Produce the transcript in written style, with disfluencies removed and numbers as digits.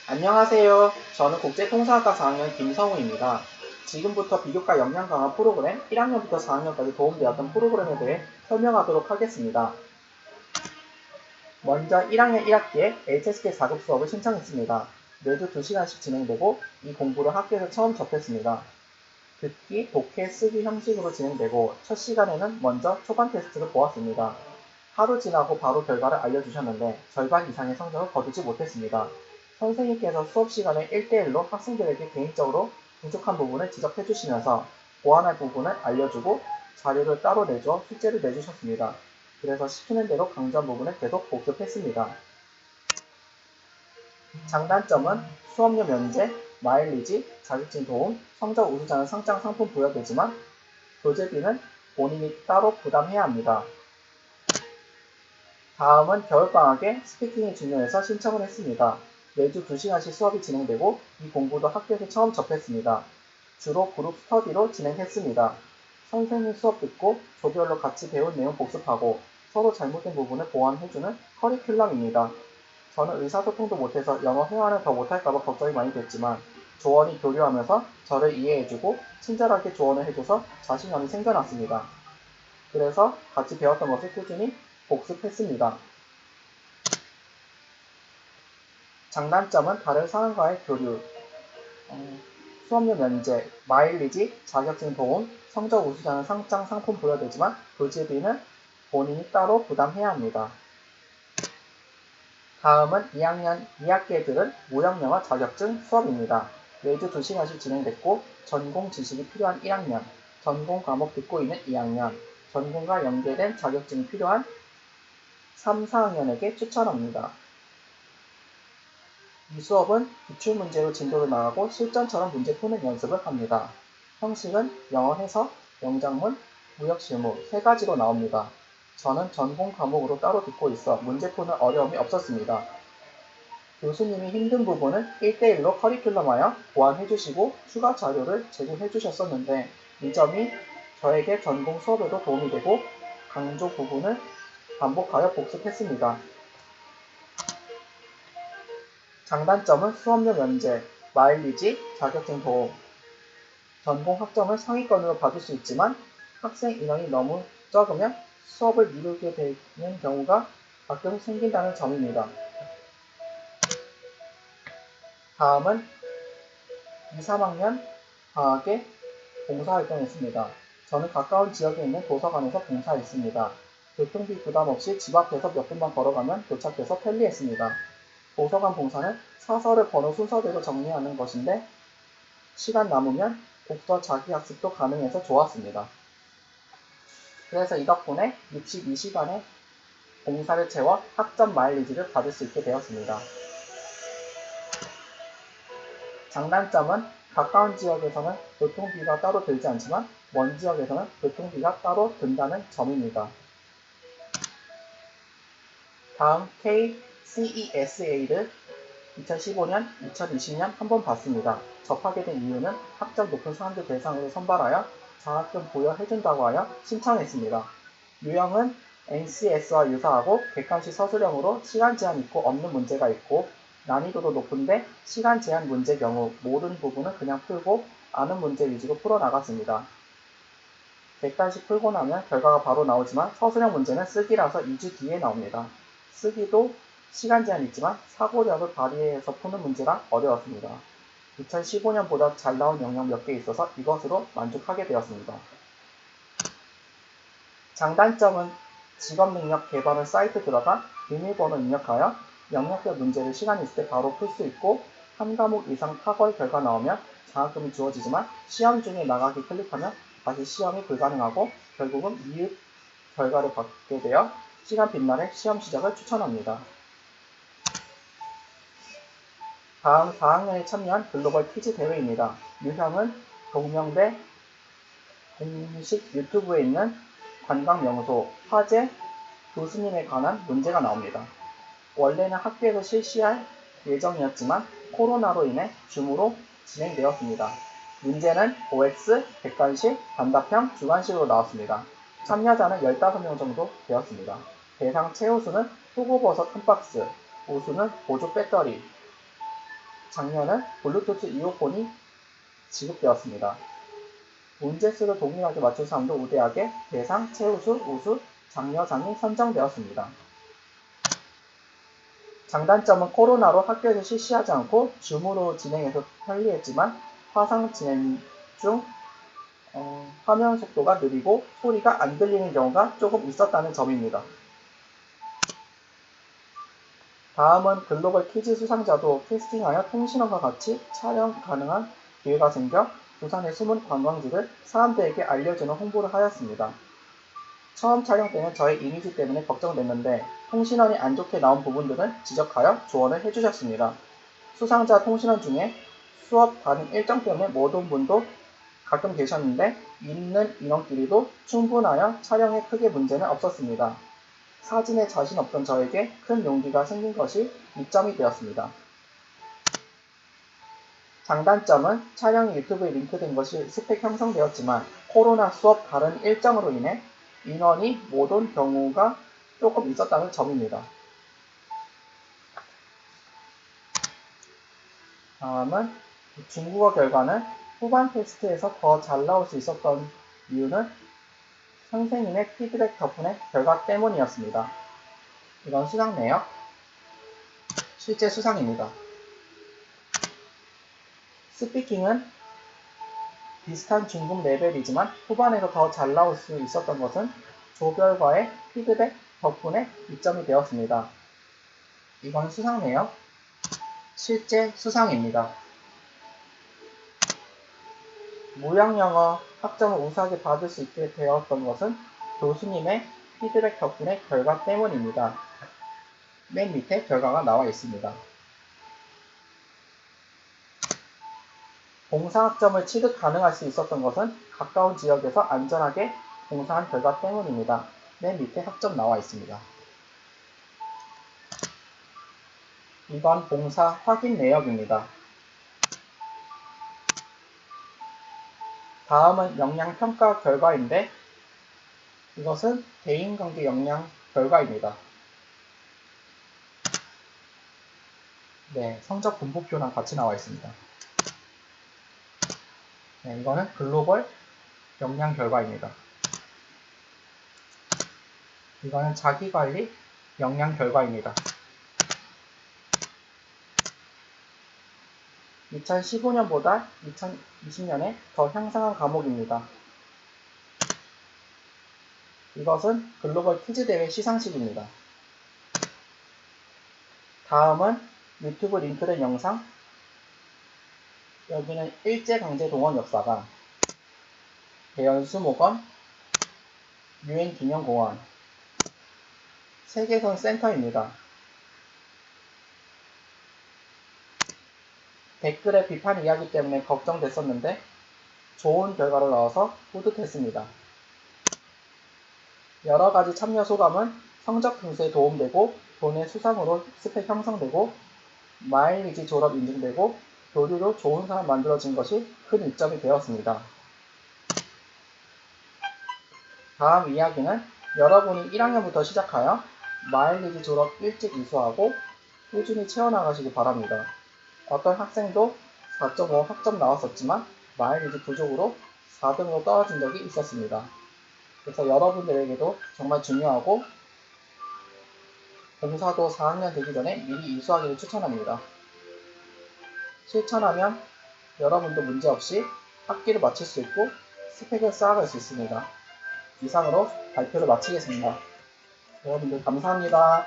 안녕하세요. 저는 국제통상학과 4학년 김성우입니다. 지금부터 비교과 역량 강화 프로그램 1학년부터 4학년까지 도움되었던 프로그램에 대해 설명하도록 하겠습니다. 먼저 1학년 1학기에 HSK 4급 수업을 신청했습니다. 매주 2시간씩 진행되고 이 공부를 학교에서 처음 접했습니다. 듣기, 독해, 쓰기 형식으로 진행되고 첫 시간에는 먼저 초반 테스트를 보았습니다. 하루 지나고 바로 결과를 알려주셨는데 절반 이상의 성적을 거두지 못했습니다. 선생님께서 수업 시간에 1대1로 학생들에게 개인적으로 부족한 부분을 지적해 주시면서 보완할 부분을 알려주고 자료를 따로 내줘 숙제를 내주셨습니다. 그래서 시키는 대로 강조한 부분을 계속 복습했습니다. 장단점은 수업료 면제, 마일리지, 자격증 도움, 성적 우수자는 상장 상품 부여되지만 교재비는 본인이 따로 부담해야 합니다. 다음은 겨울방학에 스피킹이 중요해서 신청을 했습니다. 매주 2시간씩 수업이 진행되고 이 공부도 학교에서 처음 접했습니다. 주로 그룹 스터디로 진행했습니다. 선생님 수업 듣고 조별로 같이 배운 내용 복습하고 서로 잘못된 부분을 보완해주는 커리큘럼입니다. 저는 의사소통도 못해서 영어 회화는 더 못할까봐 걱정이 많이 됐지만 조언이 교류하면서 저를 이해해주고 친절하게 조언을 해줘서 자신감이 생겨났습니다. 그래서 같이 배웠던 것을 꾸준히 복습했습니다. 장단점은 다른 사람과의 교류, 수업료 면제, 마일리지, 자격증 도움, 성적 우수자는 상장 상품 부여되지만 교재비는 본인이 따로 부담해야 합니다. 다음은 2학년 2학기 애들은 무형영어 자격증 수업입니다. 매주 2시간씩 진행됐고 전공 지식이 필요한 1학년, 전공 과목 듣고 있는 2학년, 전공과 연계된 자격증이 필요한 3, 4학년에게 추천합니다. 이 수업은 기출문제로 진도를 나가고 실전처럼 문제 푸는 연습을 합니다. 형식은 영어 해석, 영작문, 무역실무 3가지로 나옵니다. 저는 전공 과목으로 따로 듣고 있어 문제 푸는 어려움이 없었습니다. 교수님이 힘든 부분을 1대1로 커리큘럼하여 보완해주시고 추가 자료를 제공해주셨었는데 이 점이 저에게 전공 수업에도 도움이 되고 강조 부분을 반복하여 복습했습니다. 장단점은 수업료 면제, 마일리지, 자격증 도움, 전공 학점을 상위권으로 받을 수 있지만 학생 인원이 너무 적으면 수업을 미루게 되는 경우가 가끔 생긴다는 점입니다. 다음은 2, 3학년 방학에 봉사활동했습니다. 저는 가까운 지역에 있는 도서관에서 봉사했습니다. 교통비 부담 없이 집 앞에서 몇 분만 걸어가면 도착해서 편리했습니다. 도서관 봉사는 사설을 번호 순서대로 정리하는 것인데 시간 남으면 독서 자기학습도 가능해서 좋았습니다. 그래서 이 덕분에 62시간의 봉사를 채워 학점 마일리지를 받을 수 있게 되었습니다. 장단점은 가까운 지역에서는 교통비가 따로 들지 않지만 먼 지역에서는 교통비가 따로 든다는 점입니다. 다음 KCESA를 2015년, 2020년 한 번 봤습니다. 접하게 된 이유는 학점 높은 사람들 대상으로 선발하여 장학금 부여해준다고 하여 신청했습니다. 유형은 NCS와 유사하고 객관식 서술형으로 시간 제한 있고 없는 문제가 있고 난이도도 높은데 시간 제한 문제 경우 모든 부분은 그냥 풀고 아는 문제 위주로 풀어나갔습니다. 객관식 풀고 나면 결과가 바로 나오지만 서술형 문제는 쓰기라서 2주 뒤에 나옵니다. 쓰기도 시간 제한 있지만 사고력을 발휘해서 푸는 문제라 어려웠습니다. 2015년보다 잘 나온 영역 몇 개 있어서 이것으로 만족하게 되었습니다. 장단점은 직업능력 개발은 사이트 들어가 비밀번호 입력하여 영역별 문제를 시간 있을 때 바로 풀 수 있고 한 과목 이상 탁월 결과 나오면 장학금이 주어지지만 시험 중에 나가기 클릭하면 다시 시험이 불가능하고 결국은 미흡 결과를 받게 되어 시간 빈말에 시험 시작을 추천합니다. 다음 4학년에 참여한 글로벌 퀴즈 대회입니다. 유형은 동명대 공식 유튜브에 있는 관광 명소, 화재, 교수님에 관한 문제가 나옵니다. 원래는 학교에서 실시할 예정이었지만 코로나로 인해 줌으로 진행되었습니다. 문제는 OX, 객관식, 단답형, 주관식으로 나왔습니다. 참여자는 15명 정도 되었습니다. 대상 최우수는 표고버섯 한 박스, 우수는 보조 배터리, 작년은 블루투스 이어폰이 지급되었습니다. 문제수를 동일하게 맞춘 사람도 우대하게 대상, 최우수, 우수, 장려상이 선정되었습니다. 장단점은 코로나로 학교에서 실시하지 않고 줌으로 진행해서 편리했지만 화상 진행 중 화면 속도가 느리고 소리가 안 들리는 경우가 조금 있었다는 점입니다. 다음은 글로벌 퀴즈 수상자도 캐스팅하여 통신원과 같이 촬영 가능한 기회가 생겨 부산의 숨은 관광지를 사람들에게 알려주는 홍보를 하였습니다. 처음 촬영 때는 저의 이미지 때문에 걱정됐는데 통신원이 안 좋게 나온 부분들은 지적하여 조언을 해주셨습니다. 수상자 통신원 중에 수업 다른 일정 때문에 못 온 분도 가끔 계셨는데 있는 인원끼리도 충분하여 촬영에 크게 문제는 없었습니다. 사진에 자신 없던 저에게 큰 용기가 생긴 것이 이점이 되었습니다. 장단점은 촬영이 유튜브에 링크된 것이 스펙 형성되었지만 코로나 수업 다른 일정으로 인해 인원이 못 온 경우가 조금 있었다는 점입니다. 다음은 중국어 결과는 후반 테스트에서 더 잘 나올 수 있었던 이유는 선생님의 피드백 덕분에 결과 때문이었습니다. 이건 수상 내역, 실제 수상입니다. 스피킹은 비슷한 중급 레벨이지만 후반에서 더 잘 나올 수 있었던 것은 조별과의 피드백 덕분에 이점이 되었습니다. 이건 수상 내역, 실제 수상입니다. 무형영어 학점을 우수하게 받을 수 있게 되었던 것은 교수님의 피드백 덕분에 결과 때문입니다. 맨 밑에 결과가 나와 있습니다. 봉사학점을 취득 가능할 수 있었던 것은 가까운 지역에서 안전하게 봉사한 결과 때문입니다. 맨 밑에 학점 나와 있습니다. 이번 봉사 확인 내역입니다. 다음은 역량평가 결과인데 이것은 대인관계 역량 결과입니다. 네, 성적 분포표랑 같이 나와 있습니다. 네, 이거는 글로벌 역량 결과입니다. 이거는 자기관리 역량 결과입니다. 2015년보다 2020년에 더 향상한 과목입니다. 이것은 글로벌 퀴즈 대회 시상식입니다. 다음은 유튜브 링크된 영상. 여기는 일제강제동원 역사관, 대연수목원, 유엔기념공원, 세계선 센터입니다. 댓글에 비판 이야기 때문에 걱정됐었는데 좋은 결과로 나와서 뿌듯했습니다. 여러가지 참여 소감은 성적 등수에 도움되고 돈의 수상으로 스펙 형성되고 마일리지 졸업 인증되고 교류로 좋은 사람 만들어진 것이 큰 이점이 되었습니다. 다음 이야기는 여러분이 1학년부터 시작하여 마일리지 졸업 일찍 이수하고 꾸준히 채워나가시기 바랍니다. 어떤 학생도 4.5 학점 나왔었지만 마일리지 부족으로 4등으로 떨어진 적이 있었습니다. 그래서 여러분들에게도 정말 중요하고 봉사도 4학년 되기 전에 미리 이수하기를 추천합니다. 실천하면 여러분도 문제없이 학기를 마칠 수 있고 스펙을 쌓아갈 수 있습니다. 이상으로 발표를 마치겠습니다. 여러분들 감사합니다.